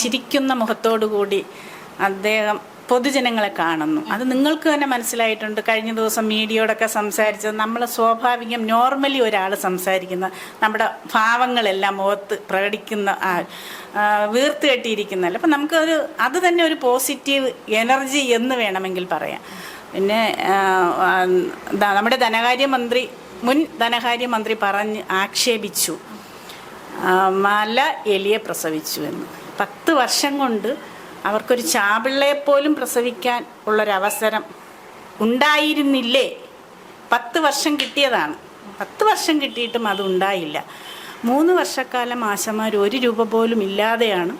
ചിരിക്കുന്ന മുഖത്തോടു കൂടി അദ്ദേഹം പൊതുജനങ്ങളെ കാണുന്നു. അത് നിങ്ങൾക്ക് തന്നെ മനസ്സിലായിട്ടുണ്ട്. കഴിഞ്ഞ ദിവസം മീഡിയയോടൊക്കെ സംസാരിച്ചത് നമ്മൾ സ്വാഭാവികം നോർമലി ഒരാൾ സംസാരിക്കുന്ന നമ്മുടെ ഭാവങ്ങളെല്ലാം മുഖത്ത് പ്രകടിക്കുന്ന വീർത്ത് കെട്ടിയിരിക്കുന്നതല്ല. അപ്പം നമുക്കൊരു അത് തന്നെ ഒരു പോസിറ്റീവ് എനർജി എന്ന് വേണമെങ്കിൽ പറയാം. പിന്നെ നമ്മുടെ ധനകാര്യമന്ത്രി മുൻ ധനകാര്യമന്ത്രി പറഞ്ഞ് ആക്ഷേപിച്ചു മല എലിയെ പ്രസവിച്ചു എന്ന്. 10 വർഷം കൊണ്ട് അവർക്കൊരു ചാപിള്ളയെപ്പോലും പ്രസവിക്കാൻ ഉള്ളൊരവസരം ഉണ്ടായിരുന്നില്ലേ? 10 വർഷം കിട്ടിയതാണ്. 10 വർഷം കിട്ടിയിട്ടും അത് ഉണ്ടായില്ല. 3 വർഷക്കാലം ആശമാർ 1 രൂപ പോലും ഇല്ലാതെയാണ്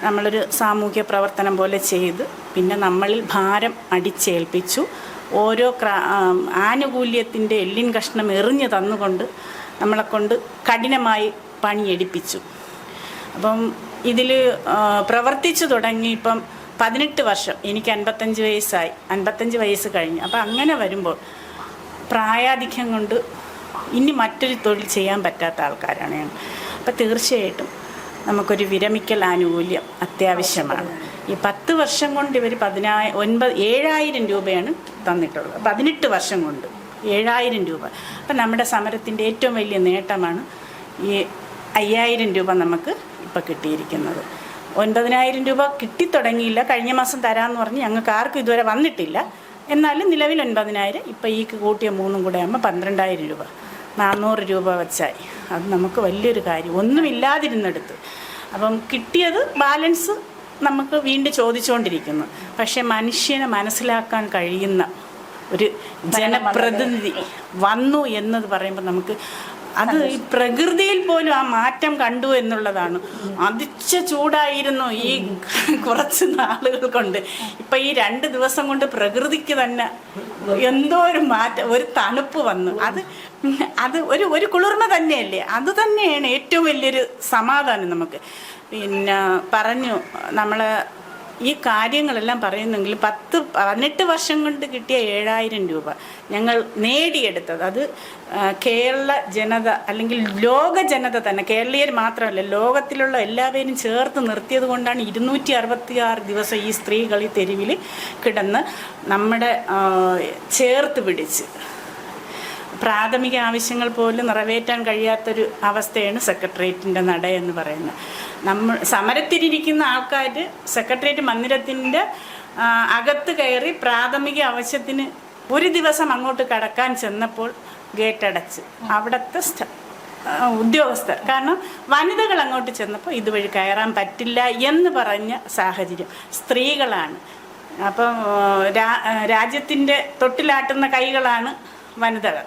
നമ്മളൊരു സാമൂഹ്യ പ്രവർത്തനം പോലെ ചെയ്ത് പിന്നെ നമ്മളിൽ ഭാരം അടിച്ചേൽപ്പിച്ചു. ഓരോ ആനുകൂല്യത്തിൻ്റെ എല്ലിൻ കഷ്ണം എറിഞ്ഞു തന്നുകൊണ്ട് നമ്മളെക്കൊണ്ട് കഠിനമായി പണിയെടുപ്പിച്ചു. അപ്പം ഇതിൽ പ്രവർത്തിച്ചു തുടങ്ങി ഇപ്പം 18 വർഷം. എനിക്ക് 55 വയസ്സായി, 55 വയസ്സ് കഴിഞ്ഞു. അപ്പം അങ്ങനെ വരുമ്പോൾ പ്രായാധിക്യം കൊണ്ട് ഇനി മറ്റൊരു തൊഴിൽ ചെയ്യാൻ പറ്റാത്ത ആൾക്കാരാണ് ഞങ്ങൾ. അപ്പം തീർച്ചയായിട്ടും നമുക്കൊരു വിരമിക്കൽ ആനുകൂല്യം അത്യാവശ്യമാണ്. ഈ 10 വർഷം കൊണ്ട് ഇവർ 7,000 രൂപയാണ് തന്നിട്ടുള്ളത്. 18 വർഷം കൊണ്ട് 7,000 രൂപ. അപ്പം നമ്മുടെ സമരത്തിൻ്റെ ഏറ്റവും വലിയ നേട്ടമാണ് ഈ 5,000 രൂപ നമുക്ക് ഇപ്പം കിട്ടിയിരിക്കുന്നത്. 9,000 രൂപ കിട്ടിത്തുടങ്ങിയില്ല. കഴിഞ്ഞ മാസം തരാമെന്ന് പറഞ്ഞ് ഞങ്ങൾക്ക് ആർക്കും ഇതുവരെ വന്നിട്ടില്ല. എന്നാലും നിലവിൽ 9,000. ഇപ്പം ഈ കൂട്ടിയ 3 കൂടെ ആകുമ്പോൾ 12,000 രൂപ, 400 രൂപ വെച്ചായി. അത് നമുക്ക് വലിയൊരു കാര്യം, ഒന്നുമില്ലാതിരുന്നെടുത്ത്. അപ്പം കിട്ടിയത് ബാലൻസ് നമുക്ക് വീണ്ടും ചോദിച്ചുകൊണ്ടിരിക്കുന്നു. പക്ഷേ മനുഷ്യനെ മനസ്സിലാക്കാൻ കഴിയുന്ന ഒരു ജനപ്രതിനിധി വന്നു എന്നത് പറയുമ്പോൾ നമുക്ക് അത് ഈ പ്രകൃതിയിൽ പോലും ആ മാറ്റം കണ്ടു എന്നുള്ളതാണ്. അതിച്ച ചൂടായിരുന്നു ഈ കുറച്ച് നാളുകൾ കൊണ്ട്. ഇപ്പം ഈ 2 ദിവസം കൊണ്ട് പ്രകൃതിക്ക് തന്നെ എന്തോ ഒരു മാറ്റം, ഒരു തണുപ്പ് വന്നു. അത് ഒരു കുളിർമ തന്നെയല്ലേ? അത് തന്നെയാണ് ഏറ്റവും വലിയൊരു സമാധാനം നമുക്ക്. പിന്നെ പറഞ്ഞു നമ്മൾ ഈ കാര്യങ്ങളെല്ലാം പറയുന്നെങ്കിൽ 18 വർഷം കൊണ്ട് കിട്ടിയ 7,000 രൂപ ഞങ്ങൾ നേടിയെടുത്തത് അത് കേരള ജനത അല്ലെങ്കിൽ ലോക ജനത തന്നെ, കേരളീയർ മാത്രമല്ല ലോകത്തിലുള്ള എല്ലാവരും ചേർത്ത് നിർത്തിയത് കൊണ്ടാണ് 266 ദിവസം ഈ സ്ത്രീകൾ ഈ തെരുവിൽ കിടന്ന് നമ്മുടെ ചേർത്ത് പിടിച്ച് പ്രാഥമിക ആവശ്യങ്ങൾ പോലും നിറവേറ്റാൻ കഴിയാത്തൊരു അവസ്ഥയാണ് സെക്രട്ടേറിയറ്റിൻ്റെ നട എന്ന് പറയുന്നത്. സമരത്തിലിരിക്കുന്ന ആൾക്കാർ സെക്രട്ടേറിയറ്റ് മന്ദിരത്തിൻ്റെ അകത്ത് കയറി പ്രാഥമിക ആവശ്യത്തിന് ഒരു ദിവസം അങ്ങോട്ട് കടക്കാൻ ചെന്നപ്പോൾ ഗേറ്റ് അടച്ച് അവിടുത്തെ ഉദ്യോഗസ്ഥർ, കാരണം വനിതകൾ അങ്ങോട്ട് ചെന്നപ്പോൾ ഇതുവഴി കയറാൻ പറ്റില്ല എന്ന് പറഞ്ഞ സാഹചര്യം. സ്ത്രീകളാണ്. അപ്പം രാജ്യത്തിൻ്റെ തൊട്ടിലാട്ടുന്ന കൈകളാണ് വനിതകൾ.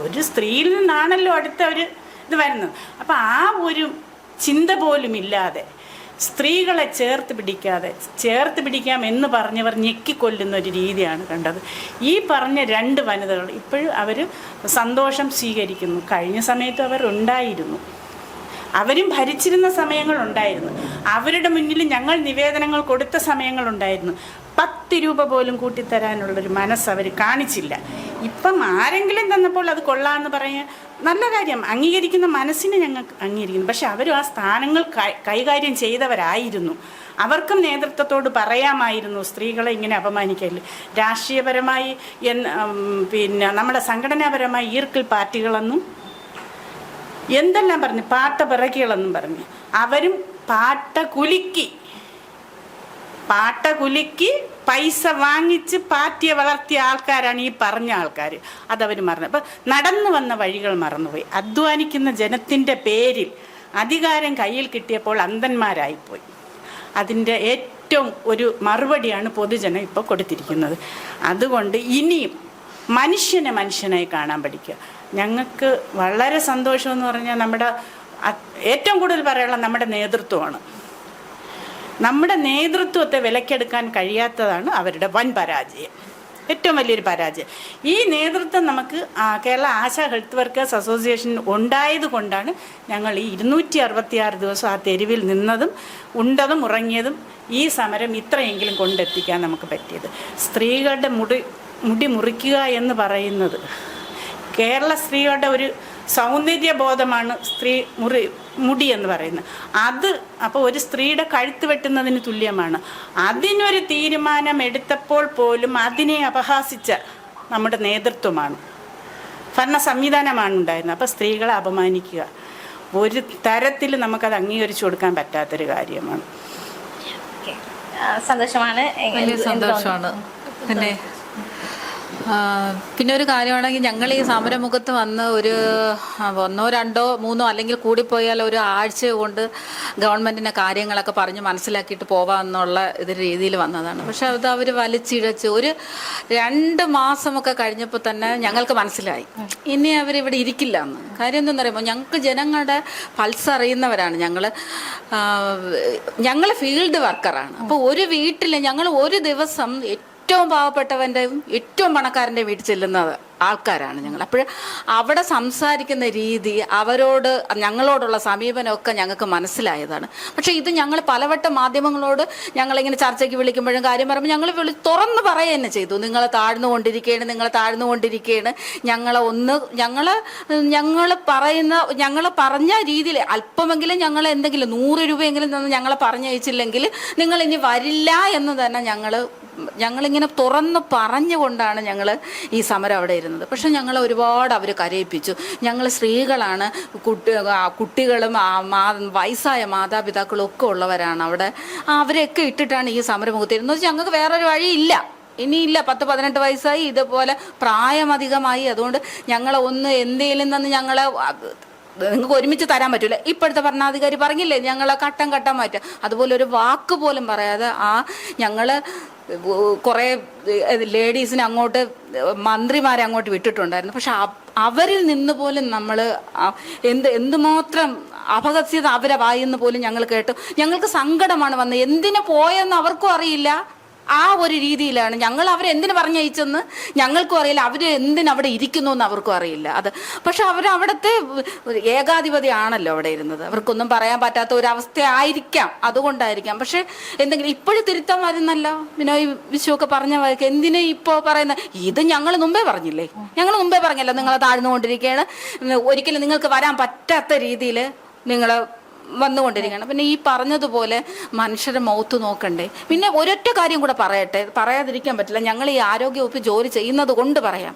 ഒരു സ്ത്രീയിൽ നിന്നാണല്ലോ അടുത്ത ഒരു ഇത് വരുന്നത്. അപ്പം ആ ഒരു ചിന്ത പോലും ഇല്ലാതെ സ്ത്രീകളെ ചേർത്ത് പിടിക്കാം എന്ന് പറഞ്ഞവർ ഞെക്കിക്കൊല്ലുന്ന ഒരു രീതിയാണ് കണ്ടത്. ഈ പറഞ്ഞ 2 വനിതകൾ ഇപ്പോഴും അവർ സന്തോഷം സ്വീകരിക്കുന്നു. കഴിഞ്ഞ സമയത്ത് അവർ ഉണ്ടായിരുന്നു, അവരും ഭരിച്ചിരുന്ന സമയങ്ങളുണ്ടായിരുന്നു. അവരുടെ മുന്നിൽ ഞങ്ങൾ നിവേദനങ്ങൾ കൊടുത്ത സമയങ്ങളുണ്ടായിരുന്നു. 10 രൂപ പോലും കൂട്ടിത്തരാനുള്ളൊരു മനസ്സ് അവർ കാണിച്ചില്ല. ഇപ്പം ആരെങ്കിലും തന്നപ്പോൾ അത് കൊള്ളാമെന്ന് പറയാൻ നല്ല കാര്യം, അംഗീകരിക്കുന്ന മനസ്സിനെ ഞങ്ങൾക്ക് അംഗീകരിക്കുന്നു. പക്ഷെ അവരും ആ സ്ഥാനങ്ങൾ കൈകാര്യം ചെയ്തവരായിരുന്നു. അവർക്കും നേതൃത്വത്തോട് പറയാമായിരുന്നു സ്ത്രീകളെ ഇങ്ങനെ അപമാനിക്കല്. രാഷ്ട്രീയപരമായി പിന്നെ നമ്മുടെ സംഘടനാപരമായി ഈർക്കിൽ പാർട്ടികളെന്നും എന്തെല്ലാം പറഞ്ഞു, പാട്ടപിറക്കികളെന്നും പറഞ്ഞു. അവരും പാട്ട കുലുക്കി പൈസ വാങ്ങിച്ച് പാർട്ടിയെ വളർത്തിയ ആൾക്കാരാണ് ഈ പറഞ്ഞ ആൾക്കാർ. അതവർ മറന്നു. അപ്പം നടന്നു വന്ന വഴികൾ മറന്നുപോയി. അധ്വാനിക്കുന്ന ജനത്തിൻ്റെ പേരിൽ അധികാരം കയ്യിൽ കിട്ടിയപ്പോൾ അന്ധന്മാരായിപ്പോയി. അതിൻ്റെ ഏറ്റവും ഒരു മറുപടിയാണ് പൊതുജനം ഇപ്പോൾ കൊടുത്തിരിക്കുന്നത്. അതുകൊണ്ട് ഇനിയും മനുഷ്യനായി കാണാൻ പഠിക്കുക. ഞങ്ങൾക്ക് വളരെ സന്തോഷമെന്ന് പറഞ്ഞാൽ നമ്മുടെ ഏറ്റവും കൂടുതൽ പറയാനുള്ള നമ്മുടെ നേതൃത്വമാണ്. നമ്മുടെ നേതൃത്വത്തെ വിലക്കെടുക്കാൻ കഴിയാത്തതാണ് അവരുടെ വൻ പരാജയം, ഏറ്റവും വലിയൊരു പരാജയം. ഈ നേതൃത്വം നമുക്ക് Kerala ASHA health workers association ഉണ്ടായത് കൊണ്ടാണ് ഞങ്ങൾ ഈ 266 ദിവസം ആ തെരുവിൽ നിന്നതും ഉണ്ടതും ഉറങ്ങിയതും ഈ സമരം ഇത്രയെങ്കിലും കൊണ്ടെത്തിക്കാൻ നമുക്ക് പറ്റിയത്. സ്ത്രീകളുടെ മുടി മുറിക്കുക എന്ന് പറയുന്നത് കേരള സ്ത്രീകളുടെ ഒരു സൗന്ദര്യബോധമാണ്. മുടി എന്ന് പറയുന്നത് അത് അപ്പോൾ ഒരു സ്ത്രീയുടെ കഴുത്ത് വെട്ടുന്നതിന് തുല്യമാണ്. അതിനൊരു തീരുമാനം എടുത്തപ്പോൾ പോലും അതിനെ അപഹാസിച്ച നമ്മുടെ നേതൃത്വമാണ്, ഭരണ സംവിധാനമാണ് ഉണ്ടായിരുന്നത്. അപ്പോൾ സ്ത്രീകളെ അപമാനിക്കുക ഒരു തരത്തിൽ നമുക്കത് അംഗീകരിച്ചു കൊടുക്കാൻ പറ്റാത്തൊരു കാര്യമാണ്. സന്തോഷമാണ്, വലിയ സന്തോഷമാണ്. പിന്നെ ഒരു കാര്യമാണെങ്കിൽ ഞങ്ങൾ ഈ സമരമുഖത്ത് വന്ന് ഒരു 1, 2, 3 അല്ലെങ്കിൽ കൂടിപ്പോയാൽ ഒരു ആഴ്ച കൊണ്ട് ഗവൺമെൻറ്റിൻ്റെ കാര്യങ്ങളൊക്കെ പറഞ്ഞ് മനസ്സിലാക്കിയിട്ട് പോവാമെന്നുള്ള രീതിയിൽ വന്നതാണ്. പക്ഷെ അത് അവർ വലിച്ചിഴച്ച് ഒരു 2 മാസമൊക്കെ കഴിഞ്ഞപ്പോൾ തന്നെ ഞങ്ങൾക്ക് മനസ്സിലായി ഇനി അവരിവിടെ ഇരിക്കില്ല എന്ന്. കാര്യം എന്തെന്ന് പറയുമ്പോൾ ഞങ്ങൾക്ക് ജനങ്ങളുടെ പൾസ് അറിയുന്നവരാണ്. ഞങ്ങൾ ഫീൽഡ് വർക്കറാണ്. അപ്പോൾ ഒരു വീട്ടിൽ ഞങ്ങൾ ഒരു ദിവസം ഏറ്റവും പാവപ്പെട്ടവൻ്റെയും ഏറ്റവും പണക്കാരൻ്റെ വീട്ടിൽ ചെല്ലുന്നത് ആൾക്കാരാണ് ഞങ്ങൾ. അപ്പോൾ അവിടെ സംസാരിക്കുന്ന രീതി, അവരോട് ഞങ്ങളോടുള്ള സമീപനമൊക്കെ ഞങ്ങൾക്ക് മനസ്സിലായതാണ്. പക്ഷേ ഇത് ഞങ്ങൾ പലവട്ടം മാധ്യമങ്ങളോട് ഞങ്ങളിങ്ങനെ ചർച്ചയ്ക്ക് വിളിക്കുമ്പോഴും കാര്യം പറയുമ്പോൾ ഞങ്ങൾ തുറന്ന് പറയുക തന്നെ ചെയ്തു, നിങ്ങൾ താഴ്ന്നുകൊണ്ടിരിക്കുകയാണ്. ഞങ്ങൾ പറഞ്ഞ രീതിയിൽ അല്പമെങ്കിലും ഞങ്ങൾ എന്തെങ്കിലും 100 രൂപയെങ്കിലും തന്ന് ഞങ്ങളെ പറഞ്ഞയച്ചില്ലെങ്കിൽ നിങ്ങൾ ഇനി വരില്ല എന്ന് തന്നെ ഞങ്ങളിങ്ങനെ തുറന്ന് പറഞ്ഞുകൊണ്ടാണ് ഞങ്ങൾ ഈ സമരം അവിടെ ഇരുന്നത്. പക്ഷെ ഞങ്ങൾ ഒരുപാട് അവർ കരയിപ്പിച്ചു. ഞങ്ങൾ സ്ത്രീകളാണ്, കുട്ടികളും വയസ്സായ മാതാപിതാക്കളും ഒക്കെ ഉള്ളവരാണ് അവിടെ. അവരെയൊക്കെ ഇട്ടിട്ടാണ് ഈ സമരമുഖത്ത് ഇരുന്നത്. ഞങ്ങൾക്ക് വേറൊരു വഴിയില്ല, ഇനിയില്ല. 10-18 വയസ്സായി, ഇതുപോലെ പ്രായമധികമായി. അതുകൊണ്ട് ഞങ്ങളെ എന്തെങ്കിലും തന്നെ നിങ്ങൾക്ക് ഒരുമിച്ച് തരാൻ പറ്റൂല. ഇപ്പോഴത്തെ ഭരണാധികാരി പറഞ്ഞില്ലേ ഞങ്ങളെ ഘട്ടം മാറ്റുക. അതുപോലെ ഒരു വാക്ക് പോലും പറയാതെ ഞങ്ങൾ കുറേ ലേഡീസിനെ അങ്ങോട്ട്, മന്ത്രിമാരെ അങ്ങോട്ട് വിട്ടിട്ടുണ്ടായിരുന്നു. പക്ഷെ അവരിൽ നിന്ന് പോലും നമ്മൾ എന്തുമാത്രം അപഹസ്യത അവരെ വായിന്ന് പോലും ഞങ്ങൾ കേട്ടു. ഞങ്ങൾക്ക് സങ്കടമാണ് വന്നത്. എന്തിനു പോയെന്ന് അവർക്കും അറിയില്ല. ആ ഒരു രീതിയിലാണ് ഞങ്ങൾ അവരെന്തിനു പറഞ്ഞയച്ചെന്ന് ഞങ്ങൾക്കും അറിയില്ല, അവർ എന്തിനവിടെ ഇരിക്കുന്നു എന്ന് അവർക്കും അറിയില്ല. പക്ഷെ അവരവിടുത്തെ ഏകാധിപതിയാണല്ലോ അവിടെ ഇരുന്നത്. അവർക്കൊന്നും പറയാൻ പറ്റാത്ത ഒരവസ്ഥ ആയിരിക്കാം, അതുകൊണ്ടായിരിക്കാം. പക്ഷെ എന്തെങ്കിലും ഇപ്പോഴും തിരുത്താൻ വരുന്നല്ലോ. ബിനോയ് വിശ്വമൊക്കെ പറഞ്ഞ വഴിക്ക് എന്തിനാ ഇപ്പോൾ പറയുന്നത്? ഇത് ഞങ്ങൾ മുമ്പേ പറഞ്ഞല്ലോ നിങ്ങൾ താഴ്ന്നുകൊണ്ടിരിക്കുകയാണ്, ഒരിക്കലും നിങ്ങൾക്ക് വരാൻ പറ്റാത്ത രീതിയിൽ നിങ്ങൾ വന്നുകൊണ്ടിരിക്കുകയാണ്. പിന്നെ ഈ പറഞ്ഞതുപോലെ മനുഷ്യരുടെ മൗത്ത് നോക്കണ്ടേ. പിന്നെ ഒരൊറ്റ കാര്യം കൂടെ പറയാതിരിക്കാൻ പറ്റില്ല. ഞങ്ങൾ ഈ ആരോഗ്യവകുപ്പ് ജോലി ചെയ്യുന്നത് കൊണ്ട് പറയാം,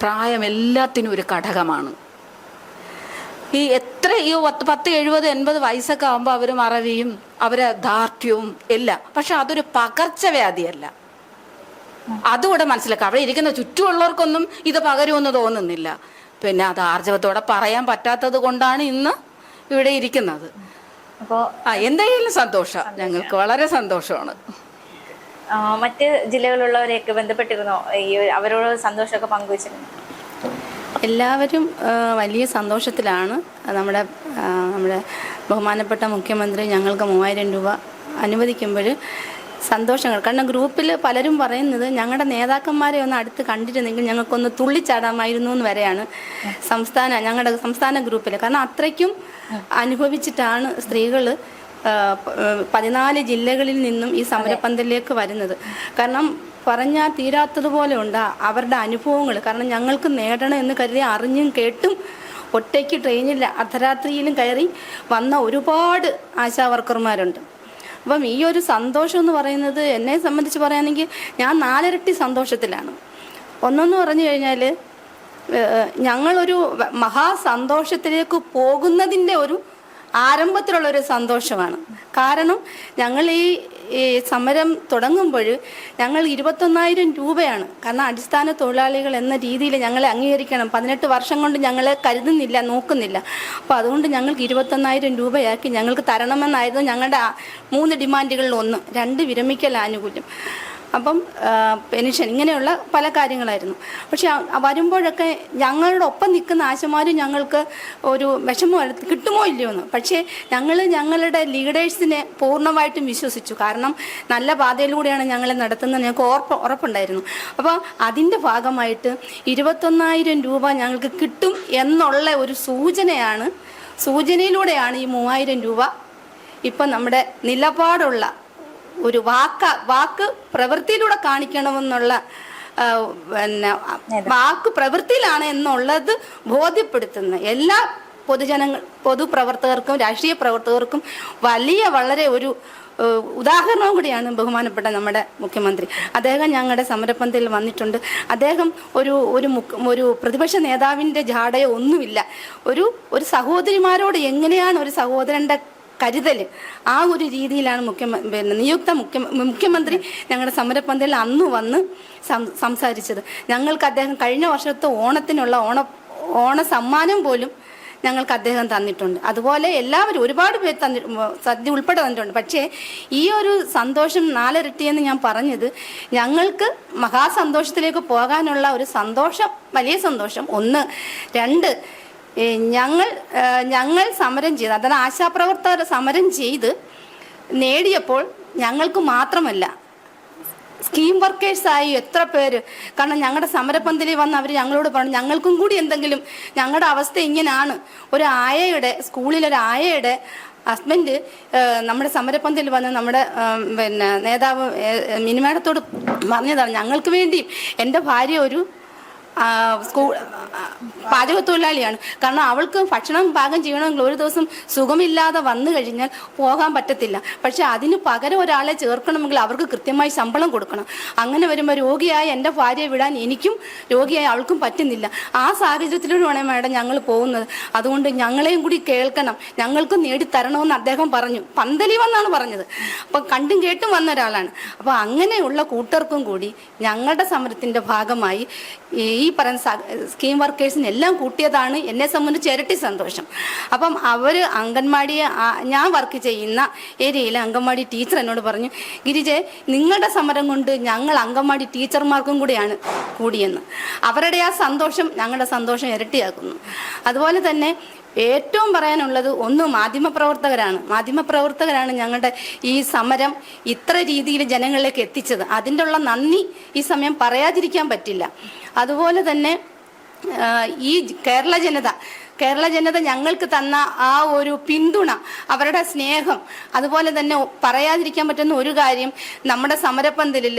പ്രായം എല്ലാത്തിനും ഒരു ഘടകമാണ്. ഈ 10, 70, 80 വയസ്സൊക്കെ ആകുമ്പോൾ അവർ മറവിയും അവരെ ധാർഷ്ട്യവും എല്ലാം. പക്ഷെ അതൊരു പകർച്ചവ്യാധിയല്ല. അതുകൂടെ മനസ്സിലാക്കാം. അവിടെ ഇരിക്കുന്ന ചുറ്റുമുള്ളവർക്കൊന്നും ഇത് പകരുമെന്ന് തോന്നുന്നില്ല. പിന്നെ അത് ആർജവത്തോടെ പറയാൻ പറ്റാത്തത് കൊണ്ടാണ് ഇന്ന് ഇവിടെ ഇരിക്കുന്നത്. അപ്പോൾ എന്തായാലും സന്തോഷം, ഞങ്ങൾക്ക് വളരെ സന്തോഷമാണ്. മറ്റ് ജില്ലകളിലുള്ളവരെയൊക്കെ ബന്ധപ്പെട്ടിരുന്നോ? അവരോട് സന്തോഷമൊക്കെ പങ്കുവച്ചിരുന്നു? എല്ലാവരും വലിയ സന്തോഷത്തിലാണ്. നമ്മുടെ ബഹുമാനപ്പെട്ട മുഖ്യമന്ത്രി ഞങ്ങൾക്ക് 3000 രൂപ അനുവദിക്കുമ്പോൾ സന്തോഷങ്ങൾ. കാരണം ഗ്രൂപ്പിൽ പലരും പറയുന്നത് ഞങ്ങളുടെ നേതാക്കന്മാരെ ഒന്ന് അടുത്ത് കണ്ടിരുന്നെങ്കിൽ ഞങ്ങൾക്കൊന്ന് തുള്ളിച്ചാടാമായിരുന്നു എന്ന് വരെയാണ് ഞങ്ങളുടെ സംസ്ഥാന ഗ്രൂപ്പിൽ. കാരണം അത്രയ്ക്കും അനുഭവിച്ചിട്ടാണ് സ്ത്രീകൾ 14 ജില്ലകളിൽ നിന്നും ഈ സമരപന്തലിലേക്ക് വരുന്നത്. കാരണം പറഞ്ഞാൽ തീരാത്തതുപോലെ ഉണ്ട് അവരുടെ അനുഭവങ്ങൾ. കാരണം ഞങ്ങൾക്ക് നേടണം എന്ന് കരുതി അറിഞ്ഞും കേട്ടും ഒറ്റയ്ക്ക് ട്രെയിനിൽ അർദ്ധരാത്രിയിലും കയറി വന്ന ഒരുപാട് ആശാവർക്കർമാരുണ്ട്. അപ്പം ഈ ഒരു സന്തോഷം എന്ന് പറയുന്നത് എന്നെ സംബന്ധിച്ച് പറയുകയാണെങ്കിൽ ഞാൻ 4 ഇരട്ടി സന്തോഷത്തിലാണ്. ഒന്നെന്ന് പറഞ്ഞു കഴിഞ്ഞാൽ ഞങ്ങളൊരു മഹാസന്തോഷത്തിലേക്ക് പോകുന്നതിൻ്റെ ഒരു ആരംഭത്തിലുള്ളൊരു സന്തോഷമാണ്. കാരണം ഞങ്ങൾ ഈ സമരം തുടങ്ങുമ്പോൾ ഞങ്ങൾ 21,000 രൂപയാണ്. കാരണം അടിസ്ഥാന തൊഴിലാളികൾ എന്ന രീതിയിൽ ഞങ്ങളെ അംഗീകരിക്കണം. 18 വർഷം കൊണ്ട് ഞങ്ങളെ കരുതുന്നില്ല, നോക്കുന്നില്ല. അപ്പോൾ അതുകൊണ്ട് ഞങ്ങൾക്ക് 21,000 രൂപയാക്കി ഞങ്ങൾക്ക് തരണമെന്നായിരുന്നു ഞങ്ങളുടെ 3 ഡിമാൻഡുകളിൽ ഒന്ന്. 2 വിരമിക്കൽ ആനുകൂല്യം, അപ്പം പെൻഷൻ, ഇങ്ങനെയുള്ള പല കാര്യങ്ങളായിരുന്നു. പക്ഷെ വരുമ്പോഴൊക്കെ ഞങ്ങളുടെ ഒപ്പം നിൽക്കുന്ന ആശമാരും ഞങ്ങൾക്ക് ഒരു വിഷമം കിട്ടുമോ ഇല്ലയോ എന്ന്. പക്ഷേ ഞങ്ങളുടെ ലീഡേഴ്സിനെ പൂർണ്ണമായിട്ടും വിശ്വസിച്ചു. കാരണം നല്ല പാതയിലൂടെയാണ് ഞങ്ങളെ നടത്തുന്നത് ഞങ്ങൾക്ക് ഉറപ്പുണ്ടായിരുന്നു. അപ്പോൾ അതിൻ്റെ ഭാഗമായിട്ട് 21,000 രൂപ ഞങ്ങൾക്ക് കിട്ടും എന്നുള്ള ഒരു സൂചനയിലൂടെയാണ് ഈ 3000 രൂപ ഇപ്പം നമ്മുടെ നിലപാടുള്ള ഒരു വാക്ക് പ്രവൃത്തിയിലൂടെ കാണിക്കണമെന്നുള്ള വാക്ക് പ്രവൃത്തിയിലാണ് എന്നുള്ളത് ബോധ്യപ്പെടുത്തുന്ന എല്ലാ പൊതുപ്രവർത്തകർക്കും രാഷ്ട്രീയ പ്രവർത്തകർക്കും വളരെ ഒരു ഉദാഹരണവും കൂടിയാണ് ബഹുമാനപ്പെട്ട നമ്മുടെ മുഖ്യമന്ത്രി. അദ്ദേഹം ഞങ്ങളുടെ സമരപ്പന്തലിൽ വന്നിട്ടുണ്ട്. അദ്ദേഹം ഒരു പ്രതിപക്ഷ നേതാവിൻ്റെ ജാടയോ ഒന്നുമില്ല. ഒരു സഹോദരിമാരോട് എങ്ങനെയാണ് ഒരു സഹോദരൻ്റെ കരുതൽ, ആ ഒരു രീതിയിലാണ് നിയുക്ത മുഖ്യമന്ത്രി ഞങ്ങളുടെ സമരപ്പന്തലിൽ അന്ന് വന്ന് സംസാരിച്ചത്. ഞങ്ങൾക്ക് അദ്ദേഹം കഴിഞ്ഞ വർഷത്തെ ഓണത്തിനുള്ള ഓണ സമ്മാനം പോലും ഞങ്ങൾക്ക് അദ്ദേഹം തന്നിട്ടുണ്ട്. അതുപോലെ എല്ലാവരും ഒരുപാട് പേര് സദ്യ ഉൾപ്പെടെ തന്നിട്ടുണ്ട്. പക്ഷേ ഈ ഒരു സന്തോഷം 4 ഇരട്ടിയെന്ന് ഞാൻ പറഞ്ഞത് ഞങ്ങൾക്ക് മഹാസന്തോഷത്തിലേക്ക് പോകാനുള്ള ഒരു സന്തോഷം, വലിയ സന്തോഷം. 1. 2, ഞങ്ങൾ സമരം ചെയ്ത്, അതാണ് ആശാപ്രവർത്തകർ സമരം ചെയ്ത് നേടിയപ്പോൾ ഞങ്ങൾക്ക് മാത്രമല്ല, സ്കീം വർക്കേഴ്സായി എത്ര പേര്, കാരണം ഞങ്ങളുടെ സമരപ്പന്തലിൽ വന്ന് അവർ ഞങ്ങളോട് പറഞ്ഞു ഞങ്ങൾക്കും കൂടി എന്തെങ്കിലും, ഞങ്ങളുടെ അവസ്ഥ ഇങ്ങനെയാണ്. സ്കൂളിലൊരു ആയയുടെ ഹസ്ബൻഡ് നമ്മുടെ സമരപ്പന്തലിൽ വന്ന് നമ്മുടെ നേതാവ് മിനിമേടത്തോട് പറഞ്ഞതാണ്, ഞങ്ങൾക്ക് വേണ്ടിയും എൻ്റെ ഭാര്യ ഒരു പാചകത്തൊഴിലാളിയാണ്. കാരണം അവൾക്ക് ഭക്ഷണം പാകം ചെയ്യണമെങ്കിൽ ഒരു ദിവസം സുഖമില്ലാതെ വന്നു കഴിഞ്ഞാൽ പോകാൻ പറ്റത്തില്ല. പക്ഷെ അതിന് പകരം ഒരാളെ ചേർക്കണമെങ്കിൽ അവർക്ക് കൃത്യമായി ശമ്പളം കൊടുക്കണം. അങ്ങനെ വരുമ്പോൾ രോഗിയായ എൻ്റെ ഭാര്യയെ വിടാൻ എനിക്കും രോഗിയായ അവൾക്കും പറ്റുന്നില്ല. ആ സാഹചര്യത്തിലൂടെയാണ് മാഡം ഞങ്ങൾ പോകുന്നത്. അതുകൊണ്ട് ഞങ്ങളെയും കൂടി കേൾക്കണം, ഞങ്ങൾക്കും നേടിത്തരണമെന്ന് അദ്ദേഹം പറഞ്ഞു. പന്തലി വന്നാണ് പറഞ്ഞത്. അപ്പം കണ്ടും കേട്ടും വന്ന ഒരാളാണ്. അപ്പോൾ അങ്ങനെയുള്ള കൂട്ടർക്കും കൂടി ഞങ്ങളുടെ സമരത്തിൻ്റെ ഭാഗമായി ഈ പറയുന്ന സ്കീം വർക്കേഴ്സിന് എല്ലാം കൂട്ടിയതാണ് എന്നെ സംബന്ധിച്ച് ഇരട്ടി സന്തോഷം. അപ്പം അവർ അംഗൻവാടിയെ, ഞാൻ വർക്ക് ചെയ്യുന്ന ഏരിയയിലെ അംഗൻവാടി ടീച്ചർ എന്നോട് പറഞ്ഞു, ഗിരിജെ നിങ്ങളുടെ സമരം കൊണ്ട് ഞങ്ങൾ അംഗൻവാടി ടീച്ചർമാർക്കും കൂടിയാണ് കൂടിയെന്ന്. അവരുടെ ആ സന്തോഷം ഞങ്ങളുടെ സന്തോഷം ഇരട്ടിയാക്കുന്നു. അതുപോലെ തന്നെ ഏറ്റവും പറയാനുള്ളത് മാധ്യമപ്രവർത്തകരാണ് ഞങ്ങളുടെ ഈ സമരം ഇത്ര രീതിയിൽ ജനങ്ങളിലേക്ക് എത്തിച്ചത്. അതിൻ്റെ ഉള്ള നന്ദി ഈ സമയം പറയാതിരിക്കാൻ പറ്റില്ല. അതുപോലെ തന്നെ ഈ കേരള ജനത ഞങ്ങൾക്ക് തന്ന ആ ഒരു പിന്തുണ, അവരുടെ സ്നേഹം, അതുപോലെ തന്നെ പറയാതിരിക്കാൻ പറ്റുന്ന ഒരു കാര്യം, നമ്മുടെ സമരപ്പന്തലിൽ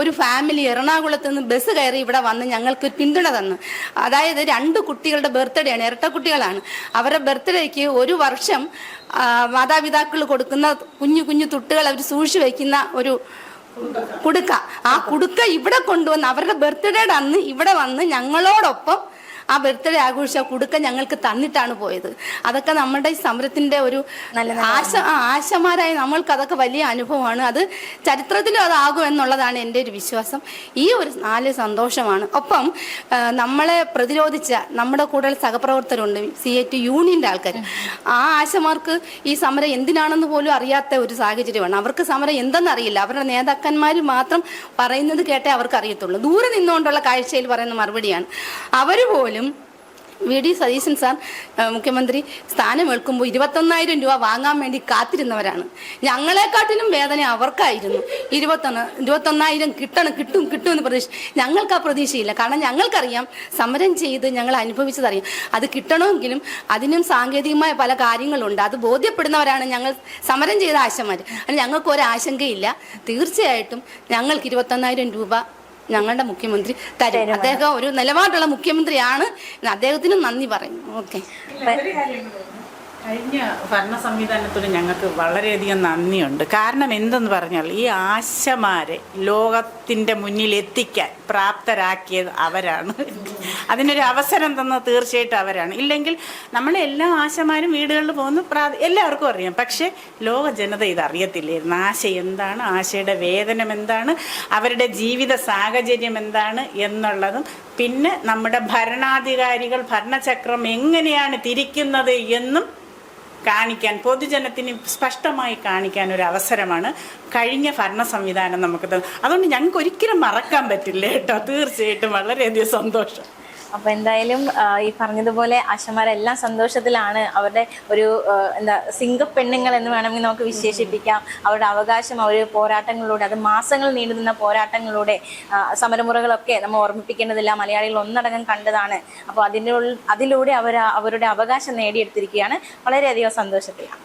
ഒരു ഫാമിലി എറണാകുളത്ത് നിന്ന് ബസ് കയറി ഇവിടെ വന്ന് ഞങ്ങൾക്ക് പിന്തുണ തന്നു. അതായത് 2 കുട്ടികളുടെ ബർത്ത്ഡേ ആണ്, ഇരട്ട കുട്ടികളാണ്. അവരുടെ ബർത്ത്ഡേക്ക് 1 വർഷം മാതാപിതാക്കൾ കൊടുക്കുന്ന കുഞ്ഞു തുട്ടുകൾ അവർ സൂക്ഷിച്ചു വയ്ക്കുന്ന ഒരു കുടുക്ക, ആ കുടുക്ക ഇവിടെ കൊണ്ടുവന്ന് അവരുടെ ബർത്ത്ഡേയുടെ അന്ന് ഇവിടെ വന്ന് ഞങ്ങളോടൊപ്പം ആ ബർത്ത്ഡേ ആഘോഷിച്ച കുടുക്ക ഞങ്ങൾക്ക് തന്നിട്ടാണ് പോയത്. അതൊക്കെ നമ്മുടെ ഈ സമരത്തിന്റെ ഒരു ആശമാരായ നമ്മൾക്ക് അതൊക്കെ വലിയ അനുഭവമാണ്. അത് ചരിത്രത്തിലും അതാകും എന്നുള്ളതാണ് എൻ്റെ ഒരു വിശ്വാസം. ഈ ഒരു 4 സന്തോഷമാണ്. ഒപ്പം നമ്മളെ പ്രതിരോധിച്ച നമ്മുടെ കൂടെ സഹപ്രവർത്തകരുണ്ട്, CAT യൂണിയൻ്റെ ആൾക്കാർ. ആ ആശമാർക്ക് ഈ സമരം എന്തിനാണെന്ന് പോലും അറിയാത്ത ഒരു സാഹചര്യമാണ്. അവർക്ക് സമരം എന്തെന്നറിയില്ല. അവരുടെ നേതാക്കന്മാർ മാത്രം പറയുന്നത് കേട്ടേ അവർക്ക് അറിയത്തുള്ളൂ. ദൂരെ നിന്നുകൊണ്ടുള്ള കാഴ്ചയിൽ പറയുന്ന മറുപടിയാണ്. അവർ പോലും VD സതീശൻ സാർ മുഖ്യമന്ത്രി സ്ഥാനമേൽക്കുമ്പോൾ 21,000 രൂപ വാങ്ങാൻ വേണ്ടി കാത്തിരുന്നവരാണ്. ഞങ്ങളെക്കാട്ടിലും വേദന അവർക്കായിരുന്നു. 21,000 കിട്ടുമെന്ന് പ്രതീക്ഷ. ഞങ്ങൾക്ക് ആ പ്രതീക്ഷയില്ല. കാരണം ഞങ്ങൾക്കറിയാം, സമരം ചെയ്ത് ഞങ്ങൾ അനുഭവിച്ചതറിയാം. അത് കിട്ടണമെങ്കിലും അതിനും സാങ്കേതികമായ പല കാര്യങ്ങളുണ്ട്. അത് ബോധ്യപ്പെടുന്നവരാണ് ഞങ്ങൾ സമരം ചെയ്ത ആശമാർ. അതിന് ഞങ്ങൾക്ക് ഒരാശങ്കയില്ല. തീർച്ചയായിട്ടും ഞങ്ങൾക്ക് 21,000 രൂപ ഞങ്ങളുടെ മുഖ്യമന്ത്രി തരും. അദ്ദേഹം ഒരു നിലപാടുള്ള മുഖ്യമന്ത്രിയാണ്. അദ്ദേഹത്തിനും നന്ദി പറയുന്നു. ഓക്കെ. കഴിഞ്ഞ ഭരണ സംവിധാനത്തോട് ഞങ്ങൾക്ക് വളരെയധികം നന്ദിയുണ്ട്. കാരണം എന്തെന്ന് പറഞ്ഞാൽ ഈ ആശമാരെ ലോകത്തിൻ്റെ മുന്നിൽ എത്തിക്കാൻ പ്രാപ്തരാക്കിയത് അവരാണ്. അതിനൊരു അവസരം തന്നത് തീർച്ചയായിട്ടും അവരാണ്. ഇല്ലെങ്കിൽ നമ്മളെ എല്ലാ ആശമാരും വീടുകളിൽ പോകുന്ന എല്ലാവർക്കും അറിയാം. പക്ഷേ ലോക ജനത ഇതറിയത്തില്ലായിരുന്നു. ആശ എന്താണ്, ആശയുടെ വേതനം എന്താണ്, അവരുടെ ജീവിത സാഹചര്യം എന്താണ് എന്നുള്ളതും, പിന്നെ നമ്മുടെ ഭരണാധികാരികൾ ഭരണചക്രം എങ്ങനെയാണ് തിരിക്കുന്നത് എന്നും കാണിക്കാൻ, പൊതുജനത്തിന് സ്പഷ്ടമായി കാണിക്കാൻ ഒരു അവസരമാണ് കഴിഞ്ഞ ഭരണ സംവിധാനം നമുക്ക് തന്നത്. അതുകൊണ്ട് ഞങ്ങൾക്ക് ഒരിക്കലും മറക്കാൻ പറ്റില്ല കേട്ടോ. തീർച്ചയായിട്ടും വളരെയധികം സന്തോഷം. അപ്പൊ എന്തായാലും ഈ പറഞ്ഞതുപോലെ ആശമാരെല്ലാം സന്തോഷത്തിലാണ്. അവരുടെ ഒരു സിംഗപ്പെണ്ണുങ്ങൾ എന്ന് വേണമെങ്കിൽ നമുക്ക് വിശേഷിപ്പിക്കാം. അവരുടെ അവകാശം അവർ പോരാട്ടങ്ങളിലൂടെ, അത് മാസങ്ങൾ നീണ്ടുനിന്ന പോരാട്ടങ്ങളിലൂടെ, സമരമുറകളൊക്കെ നമ്മൾ ഓർമ്മിപ്പിക്കേണ്ടതില്ല, മലയാളികൾ ഒന്നടങ്കം കണ്ടതാണ്. അപ്പോൾ അതിലൂടെ അവരുടെ അവകാശം നേടിയെടുത്തിരിക്കുകയാണ്. വളരെയധികം സന്തോഷത്തിലാണ്.